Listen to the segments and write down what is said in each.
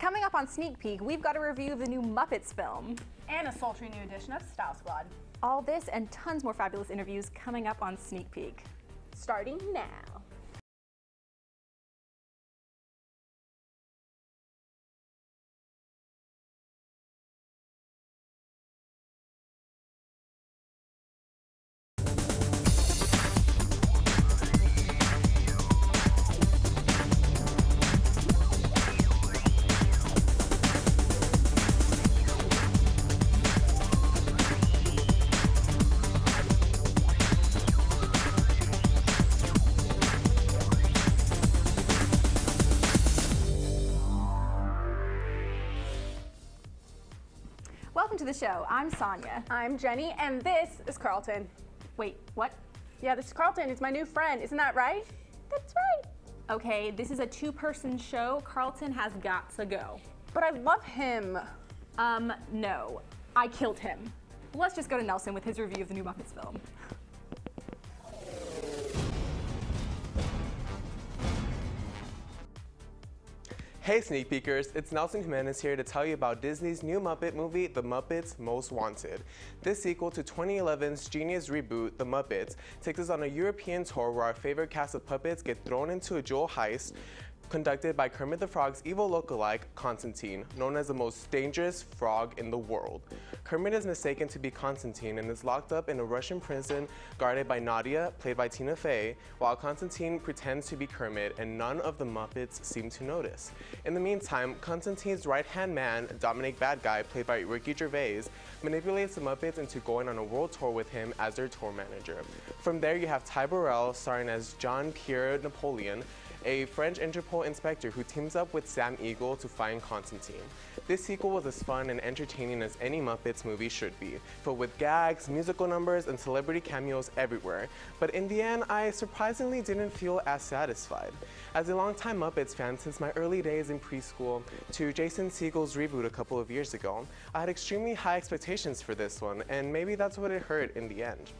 Coming up on Sneak Peek, we've got a review of the new Muppets film. And a sultry new edition of Style Squad. All this and tons more fabulous interviews coming up on Sneak Peek. Starting now. Welcome to the show. I'm Sonia. I'm Jenny, and this is Carlton. Wait, what? Yeah, this is Carlton. He's my new friend. Isn't that right? That's right. Okay, this is a two-person show. Carlton has got to go. But I love him. No. I killed him. Let's just go to Nelson with his review of the new Muppets film. Hey Sneak Peekers, it's Nelson Jimenez here to tell you about Disney's new Muppet movie, The Muppets Most Wanted. This sequel to 2011's genius reboot, The Muppets, takes us on a European tour where our favorite cast of puppets get thrown into a jewel heist conducted by Kermit the Frog's evil lookalike, Constantine, known as the most dangerous frog in the world. Kermit is mistaken to be Constantine and is locked up in a Russian prison guarded by Nadia, played by Tina Fey, while Constantine pretends to be Kermit and none of the Muppets seem to notice. In the meantime, Constantine's right-hand man, Dominic Bad Guy, played by Ricky Gervais, manipulates the Muppets into going on a world tour with him as their tour manager. From there, you have Ty Burrell starring as Jean-Pierre Napoleon, a French Interpol inspector who teams up with Sam Eagle to find Constantine. This sequel was as fun and entertaining as any Muppets movie should be, filled with gags, musical numbers, and celebrity cameos everywhere. But in the end, I surprisingly didn't feel as satisfied. As a longtime Muppets fan since my early days in preschool to Jason Segel's reboot a couple of years ago, I had extremely high expectations for this one, and maybe that's what it hurt in the end.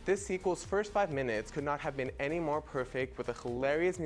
This sequel's first 5 minutes could not have been any more perfect, with a hilarious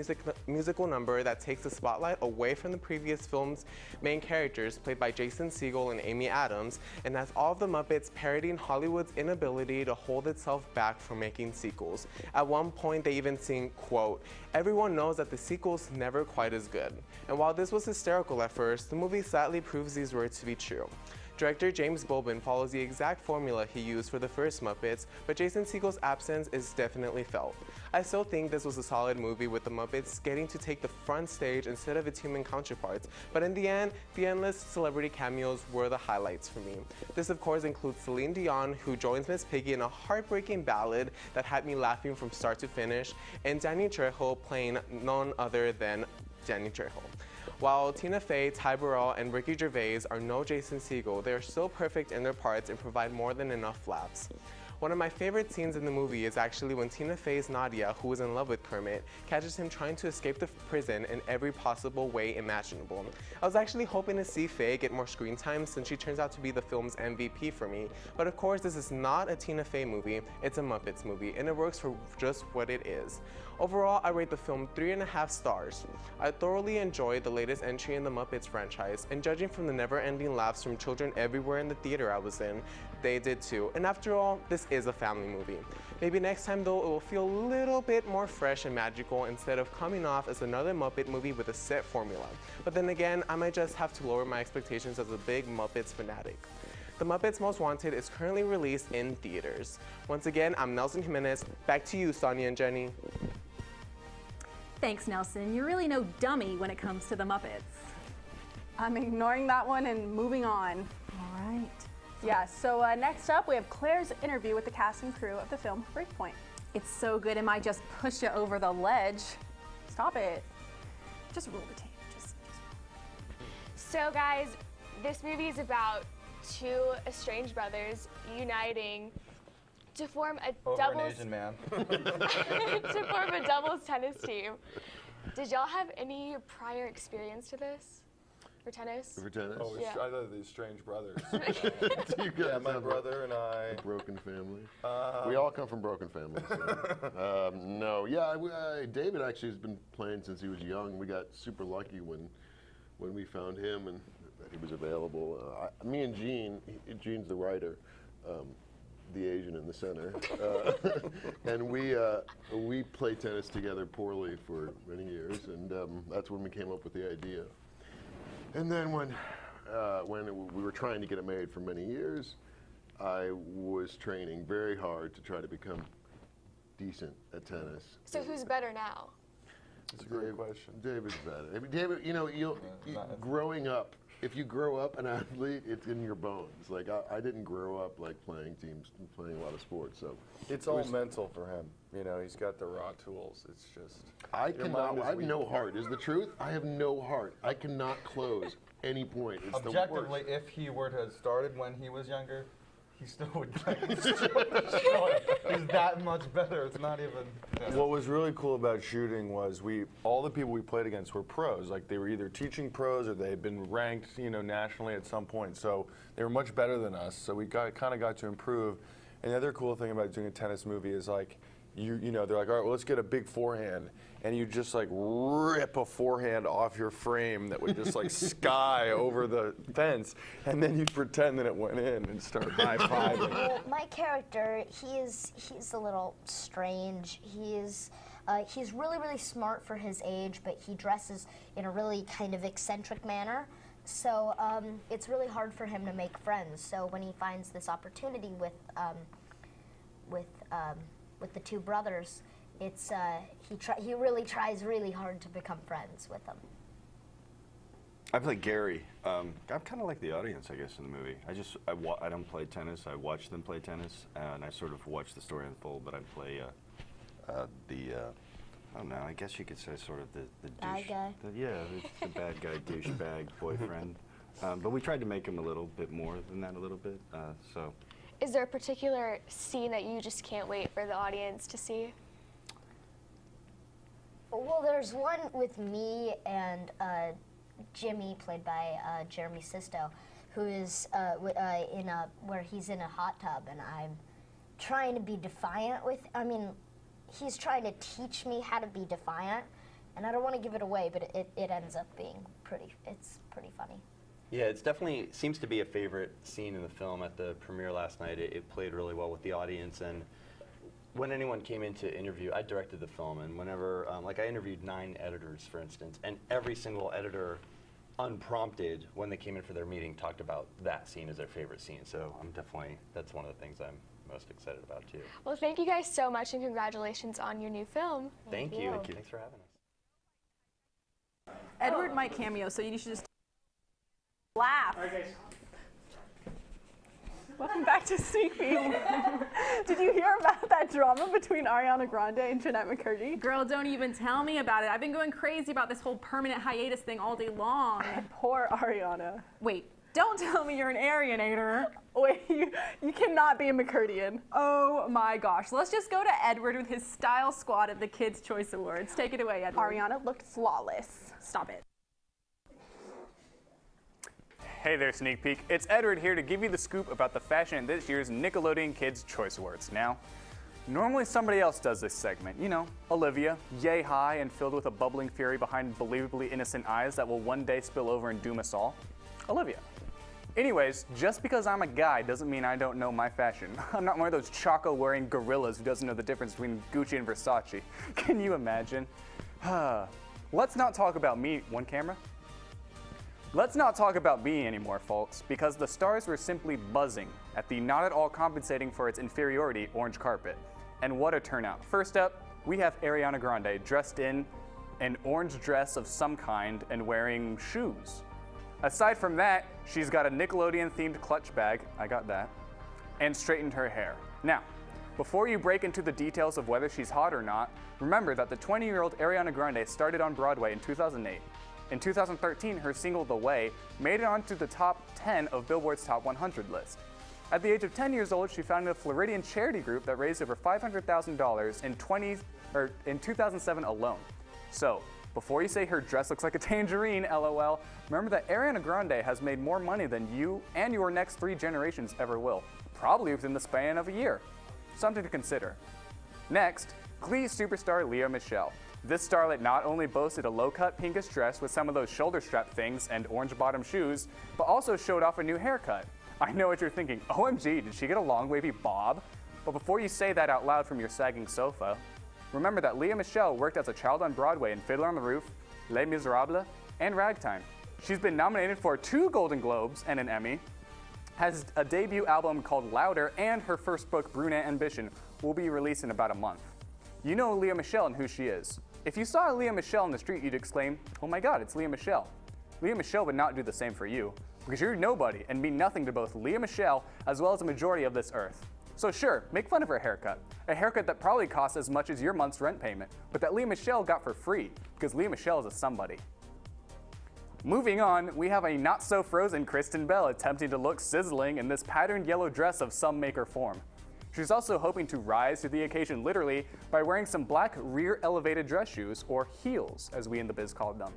musical number that takes the spotlight away from the previous film's main characters, played by Jason Segel and Amy Adams, and has all of the Muppets parodying Hollywood's inability to hold itself back from making sequels. At one point, they even sing, quote, "Everyone knows that the sequel's never quite as good." And while this was hysterical at first, the movie sadly proves these words to be true. Director James Bobin follows the exact formula he used for the first Muppets, but Jason Segel's absence is definitely felt. I still think this was a solid movie with the Muppets getting to take the front stage instead of its human counterparts, but in the end, the endless celebrity cameos were the highlights for me. This of course includes Celine Dion, who joins Miss Piggy in a heartbreaking ballad that had me laughing from start to finish, and Danny Trejo playing none other than Danny Trejo. While Tina Fey, Ty Burrell, and Ricky Gervais are no Jason Segel, they are still perfect in their parts and provide more than enough laughs. One of my favorite scenes in the movie is actually when Tina Fey's Nadia, who is in love with Kermit, catches him trying to escape the prison in every possible way imaginable. I was actually hoping to see Fey get more screen time since she turns out to be the film's MVP for me, but of course this is not a Tina Fey movie, it's a Muppets movie, and it works for just what it is. Overall, I rate the film 3.5 stars. I thoroughly enjoyed the latest entry in the Muppets franchise, and judging from the never-ending laughs from children everywhere in the theater I was in, they did too. And after all, this is a family movie. Maybe next time though, it will feel a little bit more fresh and magical instead of coming off as another Muppet movie with a set formula. But then again, I might just have to lower my expectations as a big Muppets fanatic. The Muppets Most Wanted is currently released in theaters. Once again, I'm Nelson Jimenez. Back to you, Sonia and Jenny. Thanks, Nelson. You're really no dummy when it comes to the Muppets. I'm ignoring that one and moving on. All right. Yeah, so next up we have Claire's interview with the cast and crew of the film Breakpoint. It's so good, it might just push you over the ledge. Stop it. Just roll the tape. Just So guys, this movie is about two estranged brothers uniting to form a doubles Asian man. to form a doubles tennis team. Did y'all have any prior experience to this for tennis? For tennis? Oh, Yeah. I thought these strange brothers. You guys Yeah, my have brother and I. a broken family. We all come from broken families. So. No, yeah, David actually has been playing since he was young. We got super lucky when when we found him and that he was available. Me and Gene, Gene's the writer, the Asian in the center, and we played tennis together poorly for many years, and that's when we came up with the idea. And then when we were trying to get it made for many years, I was training very hard to try to become decent at tennis. So who's better now? That's a great question. David's better. I mean, David, growing up, if you grow up an athlete, it's in your bones. Like I didn't grow up like playing a lot of sports. So It's all mental for him. You know, he's got the raw tools. It's just. I have no heart. Is the truth? I have no heart. I cannot close any point. It's Objectively, the worst. if he were to have started when he was younger, he still would he's that much better. It's not even. What was really cool about shooting was all the people we played against were pros. Like they were either teaching pros or they had been ranked, nationally at some point. So they were much better than us. So we kind of got to improve. And the other cool thing about doing a tennis movie is like, they're like, all right, well, let's get a big forehand. And you just like rip a forehand off your frame that would just like sky over the fence. And then you pretend that it went in and start high-fiving. Well, my character, he's a little strange. He's really, really smart for his age, but he dresses in a really kind of eccentric manner. So it's really hard for him to make friends. So when he finds this opportunity with the two brothers, it's he really tries really hard to become friends with them. I play Gary. I'm kind of like the audience, I guess, in the movie. I don't play tennis. I watch them play tennis, and I sort of watch the story unfold. But I play I don't know. I guess you could say sort of the bad douche, guy. The bad guy, douchebag boyfriend. But we tried to make him a little bit more than that, a little bit. So. Is there a particular scene that you just can't wait for the audience to see? Well, there's one with me and Jimmy, played by Jeremy Sisto, who is where he's in a hot tub, and I'm trying to be defiant he's trying to teach me how to be defiant, and I don't want to give it away, but it ends up being pretty funny. Yeah, it's definitely seems to be a favorite scene in the film. At the premiere last night, it played really well with the audience, and when anyone came in to interview, I directed the film, and whenever, I interviewed 9 editors, for instance, and every single editor, unprompted, when they came in for their meeting, talked about that scene as their favorite scene. So that's one of the things I'm most excited about too. Well, thank you guys so much, and congratulations on your new film. Thank you. Thanks for having us. Edward might cameo, so you should just laugh. Welcome back to Sneak Peek. Did you hear about that drama between Ariana Grande and Jeanette McCurdy? Girl, don't even tell me about it. I've been going crazy about this whole permanent hiatus thing all day long. Poor Ariana. Wait, don't tell me you're an Arianator. Wait, you cannot be a McCurdian. Oh my gosh. Let's just go to Edward with his style squad at the Kids' Choice Awards. Take it away, Edward. Ariana looked flawless. Stop it. Hey there, Sneak Peek. It's Edward here to give you the scoop about the fashion at this year's Nickelodeon Kids' Choice Awards. Now, normally somebody else does this segment. Olivia, yay high and filled with a bubbling fury behind believably innocent eyes that will one day spill over and doom us all. Olivia. Anyways, just because I'm a guy doesn't mean I don't know my fashion. I'm not one of those choco-wearing gorillas who doesn't know the difference between Gucci and Versace. Can you imagine? Let's not talk about me, one camera. Let's not talk about me anymore, folks, because the stars were simply buzzing at the not at all compensating for its inferiority orange carpet. And what a turnout. First up, we have Ariana Grande dressed in an orange dress of some kind and wearing shoes. Aside from that, she's got a Nickelodeon-themed clutch bag, I got that, and straightened her hair. Now, before you break into the details of whether she's hot or not, remember that the 20-year-old Ariana Grande started on Broadway in 2008. In 2013, her single The Way made it onto the top 10 of Billboard's Top 100 list. At the age of 10 years old, she founded a Floridian charity group that raised over $500,000 in 2007 alone. So, before you say her dress looks like a tangerine, LOL, remember that Ariana Grande has made more money than you and your next 3 generations ever will, probably within the span of a year. Something to consider. Next, Glee superstar Lea Michele. This starlet not only boasted a low-cut pinkish dress with some of those shoulder strap things and orange bottom shoes, but also showed off a new haircut. I know what you're thinking, OMG, did she get a long wavy bob? But before you say that out loud from your sagging sofa, remember that Lea Michele worked as a child on Broadway in Fiddler on the Roof, Les Miserables, and Ragtime. She's been nominated for 2 Golden Globes and an Emmy, has a debut album called Louder, and her first book, Brunette Ambition, will be released in about a month. You know Lea Michele and who she is. If you saw Lea Michele in the street, you'd exclaim, oh my god, it's Lea Michele. Lea Michele would not do the same for you, because you're nobody and mean nothing to both Lea Michele as well as a majority of this earth. So sure, make fun of her haircut. A haircut that probably costs as much as your month's rent payment, but that Lea Michele got for free, because Lea Michele is a somebody. Moving on, we have a not-so-frozen Kristen Bell attempting to look sizzling in this patterned yellow dress of some make or form. She's also hoping to rise to the occasion literally by wearing some black rear-elevated dress shoes, or heels, as we in the biz called them.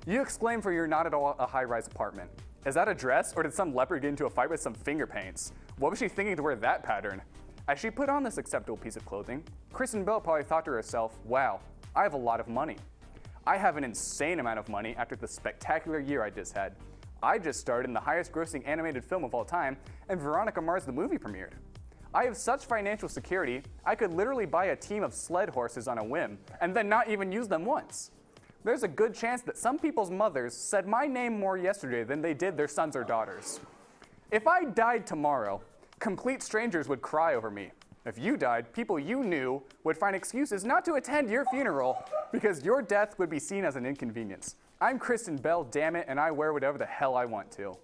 You exclaim for your not at all a high-rise apartment. Is that a dress, or did some leopard get into a fight with some finger paints? What was she thinking to wear that pattern? As she put on this acceptable piece of clothing, Kristen Bell probably thought to herself, wow, I have a lot of money. I have an insane amount of money after the spectacular year I just had. I just starred in the highest grossing animated film of all time, and Veronica Mars the movie premiered. I have such financial security, I could literally buy a team of sled horses on a whim, and then not even use them once. There's a good chance that some people's mothers said my name more yesterday than they did their sons or daughters. If I died tomorrow, complete strangers would cry over me. If you died, people you knew would find excuses not to attend your funeral because your death would be seen as an inconvenience. I'm Kristen Bell, damn it, and I wear whatever the hell I want to.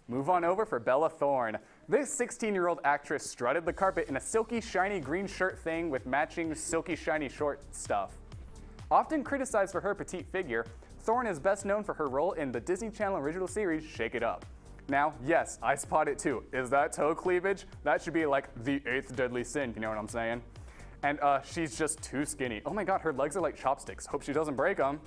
Move on over for Bella Thorne. This 16-year-old actress strutted the carpet in a silky, shiny green shirt thing with matching silky, shiny short stuff. Often criticized for her petite figure, Thorne is best known for her role in the Disney Channel original series Shake It Up. Now, yes, I spot it too. Is that toe cleavage? That should be like the 8th deadly sin, you know what I'm saying? And she's just too skinny. Oh my god, her legs are like chopsticks. Hope she doesn't break them.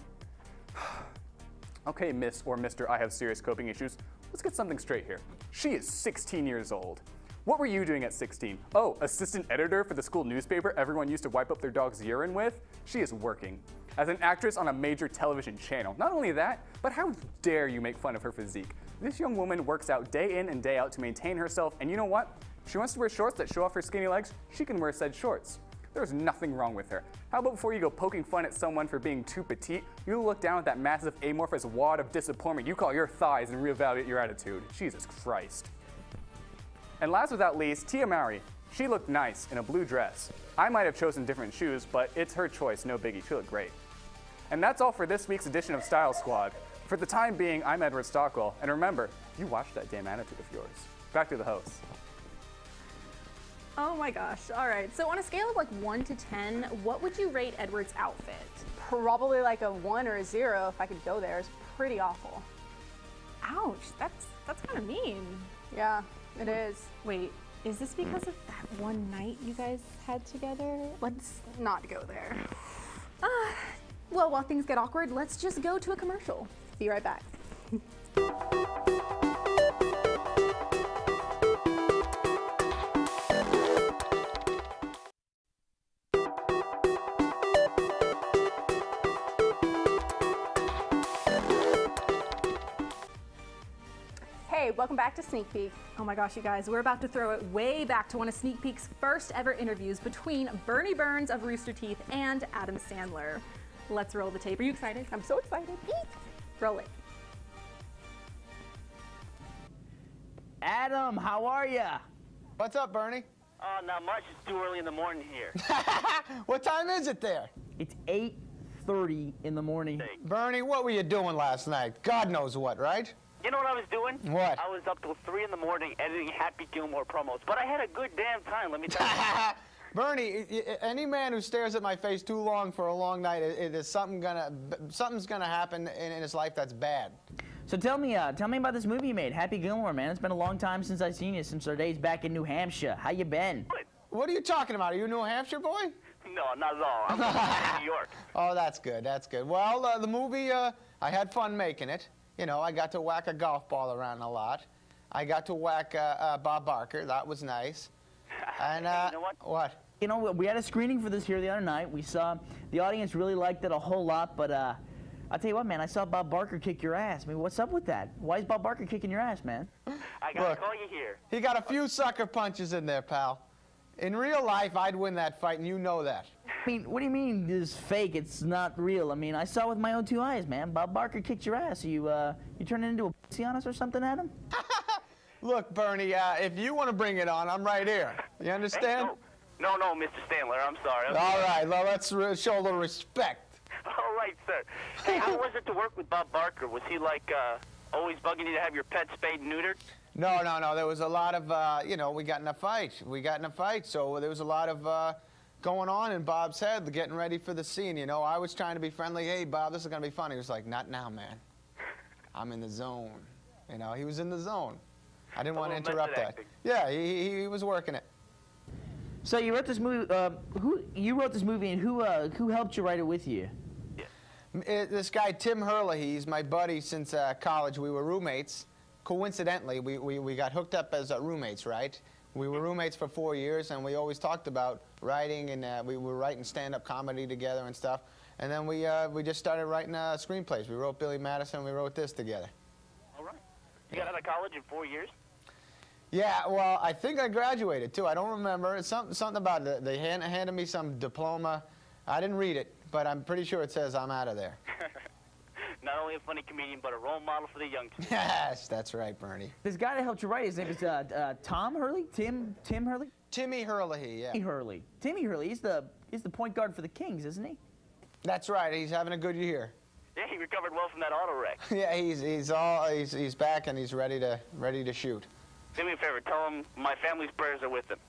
Okay, Miss or Mr. I have serious coping issues. Let's get something straight here. She is 16 years old. What were you doing at 16? Oh, assistant editor for the school newspaper everyone used to wipe up their dog's urine with? She is working as an actress on a major television channel. Not only that, but how dare you make fun of her physique? This young woman works out day in and day out to maintain herself, and you know what? If she wants to wear shorts that show off her skinny legs, she can wear said shorts. There's nothing wrong with her. How about before you go poking fun at someone for being too petite, you look down at that massive amorphous wad of disappointment you call your thighs and reevaluate your attitude. Jesus Christ. And last but not least, Tia Mowry. She looked nice in a blue dress. I might have chosen different shoes, but it's her choice, no biggie. She looked great. And that's all for this week's edition of Style Squad. For the time being, I'm Edward Stockwell, and remember, you watch that damn attitude of yours. Back to the host. Oh my gosh. All right. So on a scale of like 1 to 10, what would you rate Edward's outfit? Probably like a 1 or a 0 if I could go there. It's pretty awful. Ouch. That's kind of mean. Yeah, it is. Wait, is this because of that one night you guys had together? Let's not go there. Well, while things get awkward, let's just go to a commercial. Be right back. Hey, welcome back to Sneak Peek. Oh my gosh, you guys, we're about to throw it way back to one of Sneak Peek's first ever interviews between Bernie Burns of Rooster Teeth and Adam Sandler. Let's roll the tape. Are you excited? I'm so excited. Roll it. Adam, how are ya? What's up, Bernie? Oh, not much. It's too early in the morning here. What time is it there? It's 8:30 in the morning. Bernie, what were you doing last night? God knows what, right? You know what I was doing? What? I was up till 3 in the morning editing Happy Gilmore promos, but I had a good damn time, let me tell you. Bernie, any man who stares at my face too long for a long night, something's gonna happen in his life that's bad. So tell me about this movie you made, Happy Gilmore, man. It's been a long time since I've seen you, since our days back in New Hampshire. How you been? What are you talking about? Are you a New Hampshire boy? No, not at all. I'm from New York. Oh, that's good, that's good. Well, the movie, I had fun making it. You know, I got to whack a golf ball around a lot. I got to whack Bob Barker. That was nice. And, you know what? What? You know, we had a screening for this here the other night. We saw the audience really liked it a whole lot, but I'll tell you what, man, I saw Bob Barker kick your ass. I mean, what's up with that? Why is Bob Barker kicking your ass, man? I gotta call you here. He got a few sucker punches in there, pal. In real life, I'd win that fight, and you know that. I mean, what do you mean this is fake? It's not real. I mean, I saw with my own 2 eyes, man. Bob Barker kicked your ass. You turning into a pussy on us or something, Adam? Look, Bernie, if you want to bring it on, I'm right here. You understand? Hey, no, Mr. Standler, I'm sorry. All right, well, let's show a little respect. All right, sir. Hey, how was it to work with Bob Barker? Was he, like, always bugging you to have your pet spayed and neutered? No. There was a lot of, you know, we got in a fight. So there was a lot of going on in Bob's head, getting ready for the scene. You know, I was trying to be friendly. Hey, Bob, this is going to be funny. He was like, not now, man. I'm in the zone. You know, he was in the zone. I didn't want to interrupt that. Acting. Yeah, he was working it. So you wrote this movie. You wrote this movie, and who helped you write it with you? This guy Tim Hurley. He's my buddy since college. We were roommates. Coincidentally, we got hooked up as roommates, right? We were roommates for 4 years, and we always talked about writing, and we were writing stand-up comedy together and stuff. And then we just started writing screenplays. We wrote Billy Madison. We wrote this together. All right. You got out of college in 4 years? Yeah, well, I think I graduated, too. I don't remember. It's something about it. They handed me some diploma. I didn't read it, but I'm pretty sure it says I'm out of there. Not only a funny comedian, but a role model for the young. Yes, that's right, Bernie. This guy that helped you write, his name is Tom Hurley? Tim Hurley? Timmy Hurley, yeah. Timmy Hurley, he's the point guard for the Kings, isn't he? That's right, he's having a good year. Yeah, he recovered well from that auto wreck. Yeah, he's back and he's ready to shoot. Do me a favor, tell him my family's prayers are with him.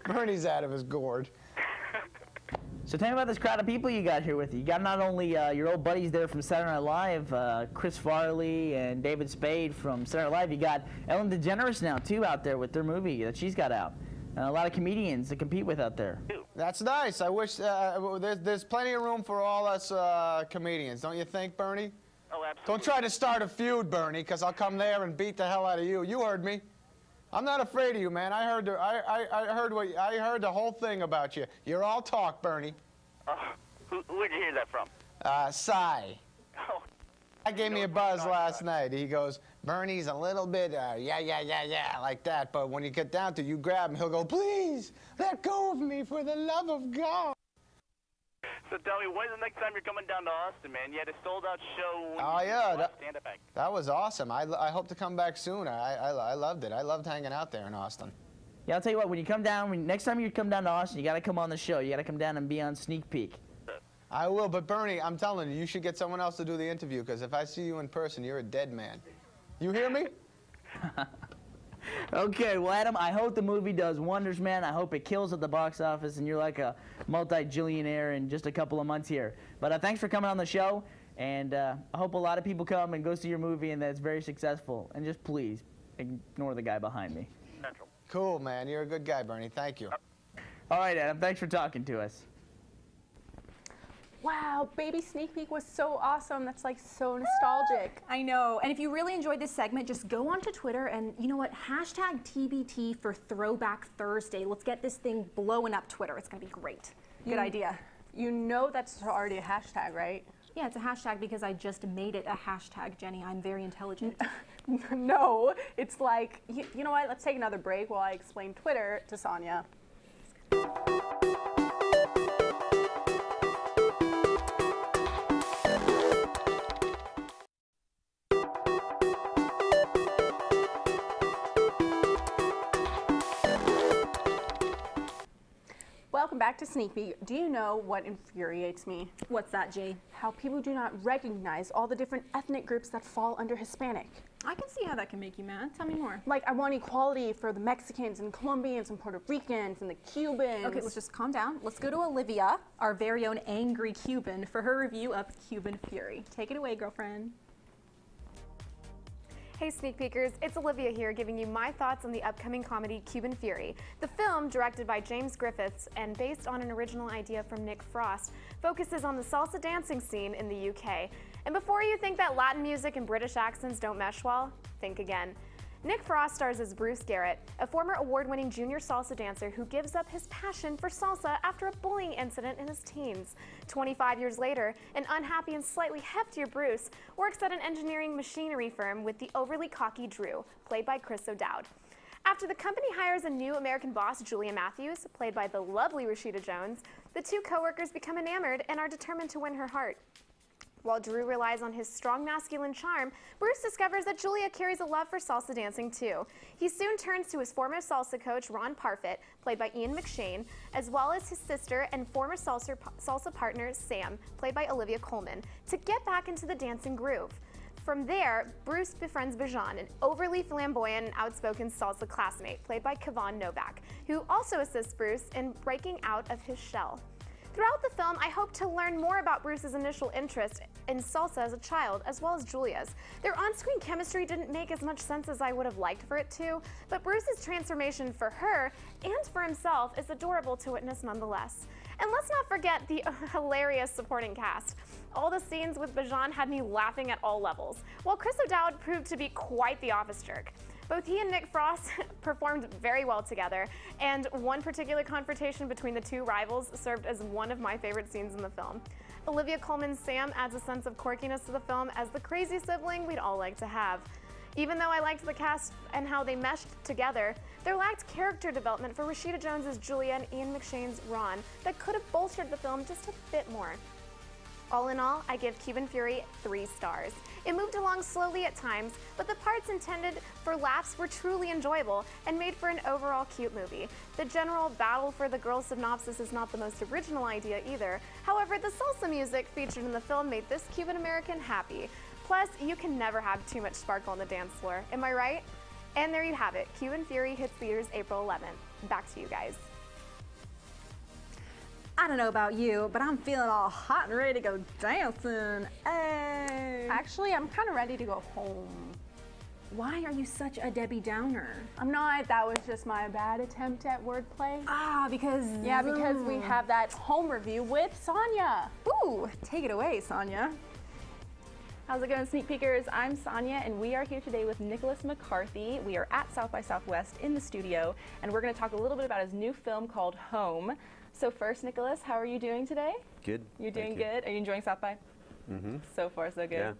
Bernie's out of his gourd. So tell me about this crowd of people you got here with you. You got not only your old buddies there from Saturday Night Live, Chris Farley and David Spade from Saturday Night Live. You got Ellen DeGeneres now, too, out there with their movie that she's got out. And a lot of comedians to compete with out there. That's nice. I wish there's plenty of room for all us comedians, don't you think, Bernie? Oh, absolutely. Don't try to start a feud, Bernie, because I'll come there and beat the hell out of you. You heard me. I'm not afraid of you, man. I heard the whole thing about you. You're all talk, Bernie. Where'd you hear that from? Cy. Oh. I gave me a buzz last night. He goes, Bernie's a little bit, yeah, like that. But when you get down to it, you grab him, he'll go, please, let go of me for the love of God. So tell me, when's the next time you're coming down to Austin, man? You had a sold-out show. Oh, yeah. Stand-up act. That was awesome. I hope to come back soon. I loved it. I loved hanging out there in Austin. Yeah, I'll tell you what, when you come down, next time you come down to Austin, you got to come on the show. You got to come down and be on Sneak Peek. I will, but Bernie, I'm telling you, you should get someone else to do the interview, because if I see you in person, you're a dead man. You hear me? Okay, well, Adam, I hope the movie does wonders, man. I hope it kills at the box office and you're like a multi-jillionaire in just a couple of months here. But thanks for coming on the show, and I hope a lot of people come and go see your movie and that it's very successful. And just please, ignore the guy behind me. Cool, man. You're a good guy, Bernie. Thank you. All right, Adam, thanks for talking to us. Wow, baby sneak peek was so awesome. That's like so nostalgic. I know. And if you really enjoyed this segment, just go onto Twitter and you know what? Hashtag TBT for Throwback Thursday. Let's get this thing blowing up Twitter. It's going to be great. Good idea. You know that's already a hashtag, right? Yeah, it's a hashtag because I just made it a hashtag, Jenny. I'm very intelligent. No, it's like, you know what? Let's take another break while I explain Twitter to Sonia. Welcome back to Sneak Peek. Do you know what infuriates me? What's that, Jay? How people do not recognize all the different ethnic groups that fall under Hispanic. I can see how that can make you mad. Tell me more. Like, I want equality for the Mexicans and Colombians and Puerto Ricans and the Cubans. Okay, let's just calm down. Let's go to Olivia, our very own angry Cuban, for her review of Cuban Fury. Take it away, girlfriend. Hey Sneak Peekers, it's Olivia here giving you my thoughts on the upcoming comedy Cuban Fury. The film, directed by James Griffiths and based on an original idea from Nick Frost, focuses on the salsa dancing scene in the UK. And before you think that Latin music and British accents don't mesh well, think again. Nick Frost stars as Bruce Garrett, a former award-winning junior salsa dancer who gives up his passion for salsa after a bullying incident in his teens. 25 years later, an unhappy and slightly heftier Bruce works at an engineering machinery firm with the overly cocky Drew, played by Chris O'Dowd. After the company hires a new American boss, Julia Matthews, played by the lovely Rashida Jones, the two coworkers become enamored and are determined to win her heart. While Drew relies on his strong masculine charm, Bruce discovers that Julia carries a love for salsa dancing too. He soon turns to his former salsa coach, Ron Parfit, played by Ian McShane, as well as his sister and former salsa partner, Sam, played by Olivia Colman, to get back into the dancing groove. From there, Bruce befriends Bijan, an overly flamboyant and outspoken salsa classmate, played by Kevon Novak, who also assists Bruce in breaking out of his shell. Throughout the film, I hope to learn more about Bruce's initial interest in salsa as a child, as well as Julia's. Their on-screen chemistry didn't make as much sense as I would have liked for it to, but Bruce's transformation for her and for himself is adorable to witness nonetheless. And let's not forget the hilarious supporting cast. All the scenes with Bijan had me laughing at all levels, while Chris O'Dowd proved to be quite the office jerk. Both he and Nick Frost performed very well together, and one particular confrontation between the two rivals served as one of my favorite scenes in the film. Olivia Colman's Sam adds a sense of quirkiness to the film as the crazy sibling we'd all like to have. Even though I liked the cast and how they meshed together, there lacked character development for Rashida Jones's Julia and Ian McShane's Ron that could have bolstered the film just a bit more. All in all, I give Cuban Fury 3 stars. It moved along slowly at times, but the parts intended for laughs were truly enjoyable and made for an overall cute movie. The general battle for the girl synopsis is not the most original idea either. However, the salsa music featured in the film made this Cuban American happy. Plus, you can never have too much sparkle on the dance floor, am I right? And there you have it. Cuban Fury hits theaters April 11th. Back to you guys. I don't know about you, but I'm feeling all hot and ready to go dancing. Hey. Actually, I'm kind of ready to go home. Why are you such a Debbie Downer? I'm not. That was just my bad attempt at wordplay. Ah, because... Yeah, because we have that home review with Sonia. Ooh, take it away, Sonia. How's it going, Sneak Peekers? I'm Sonia, and we are here today with Nicholas McCarthy. We are at South by Southwest in the studio, and we're going to talk a little bit about his new film called Home. So first, Nicholas, how are you doing today? Good. You're doing good? Are you enjoying South by? Mm-hmm. So far, so good. Yeah.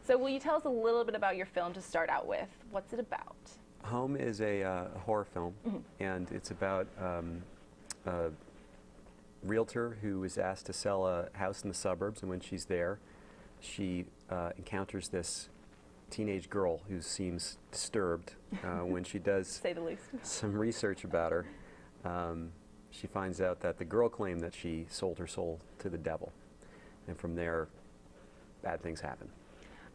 So will you tell us a little bit about your film to start out with? What's it about? Home is a horror film, and it's about a realtor who is asked to sell a house in the suburbs, and when she's there, she encounters this teenage girl who seems disturbed. When she does say the least. Some research about her, she finds out that the girl claimed that she sold her soul to the devil. And from there, bad things happen.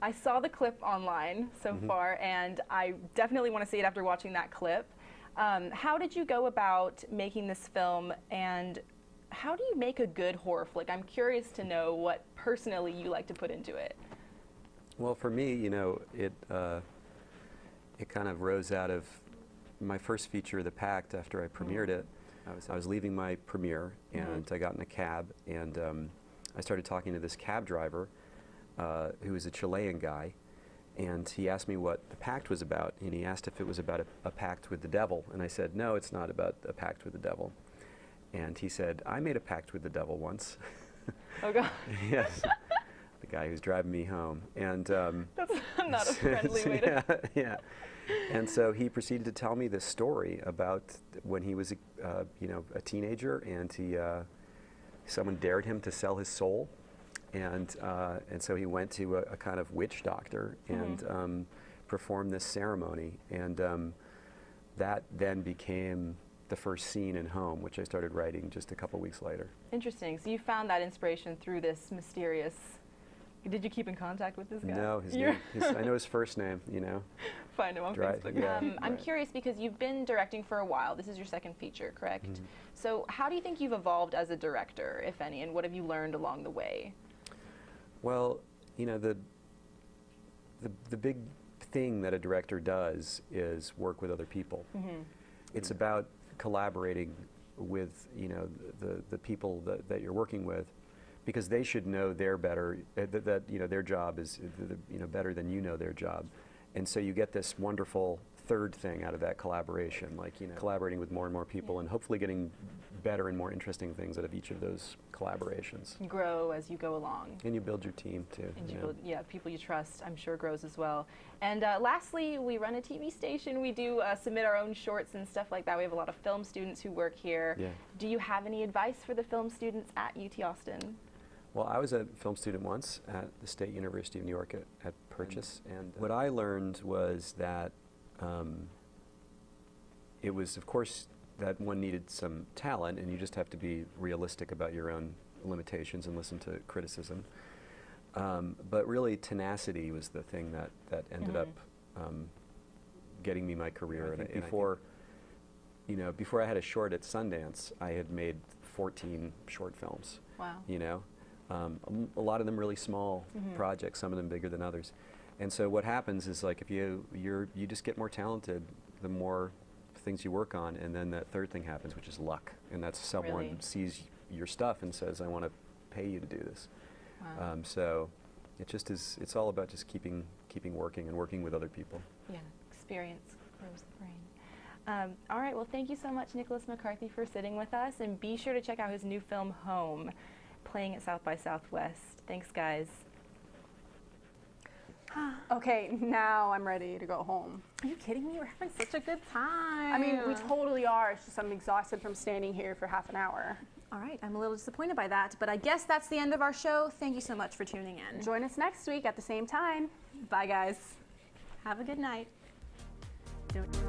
I saw the clip online so far, and I definitely want to see it after watching that clip. How did you go about making this film, and how do you make a good horror flick? I'm curious to know what personally you like to put into it. Well, for me, you know, it kind of rose out of my first feature, The Pact, after I premiered it. I was leaving my premiere, and I got in a cab, and I started talking to this cab driver who was a Chilean guy, and he asked me what The Pact was about, and he asked if it was about a pact with the devil, and I said, no, it's not about a pact with the devil. And he said, I made a pact with the devil once. Oh, God. Yes. The guy who's driving me home. And that's not a friendly way to... Yeah. And so he proceeded to tell me this story about when he was, you know, a teenager, and someone dared him to sell his soul, and so he went to a kind of witch doctor and performed this ceremony, and that then became the first scene in Home, which I started writing just a couple weeks later. Interesting. So you found that inspiration through this mysterious... Did you keep in contact with this guy? No, I know his first name, you know. Find him on Facebook. Yeah. I'm curious because you've been directing for a while. This is your second feature, correct? So how do you think you've evolved as a director, if any, and what have you learned along the way? Well, you know, the big thing that a director does is work with other people. It's about collaborating with, you know, the people that you're working with, because they should know their better, that you know, their job is you know, better than you know their job. And so you get this wonderful third thing out of that collaboration, like, you know, collaborating with more and more people and hopefully getting better and more interesting things out of each of those collaborations. You grow as you go along. And you build your team too. And you build, yeah, people you trust, I'm sure, grows as well. And lastly, we run a TV station. We do submit our own shorts and stuff like that. We have a lot of film students who work here. Yeah. Do you have any advice for the film students at UT Austin? Well, I was a film student once at the State University of New York at Purchase, and what I learned was that it was, of course, that one needed some talent, and you just have to be realistic about your own limitations and listen to criticism. But really, tenacity was the thing that ended up getting me my career. And before I had a short at Sundance, I had made 14 short films. Wow. You know, a lot of them really small projects, some of them bigger than others. And so what happens is, like, if you just get more talented, the more things you work on, and then that third thing happens, which is luck, and that's someone sees your stuff and says, I want to pay you to do this. Wow. So it just is, it's all about just keeping working and working with other people. Yeah, experience grows the brain. All right, well, thank you so much, Nicholas McCarthy, for sitting with us, and be sure to check out his new film, Home, playing at South by Southwest. Thanks, guys. Okay, now I'm ready to go home. Are you kidding me? We're having such a good time. I mean, we totally are. It's just I'm exhausted from standing here for half an hour. All right, I'm a little disappointed by that, but I guess that's the end of our show. Thank you so much for tuning in. Join us next week at the same time. Bye, guys. Have a good night. Don't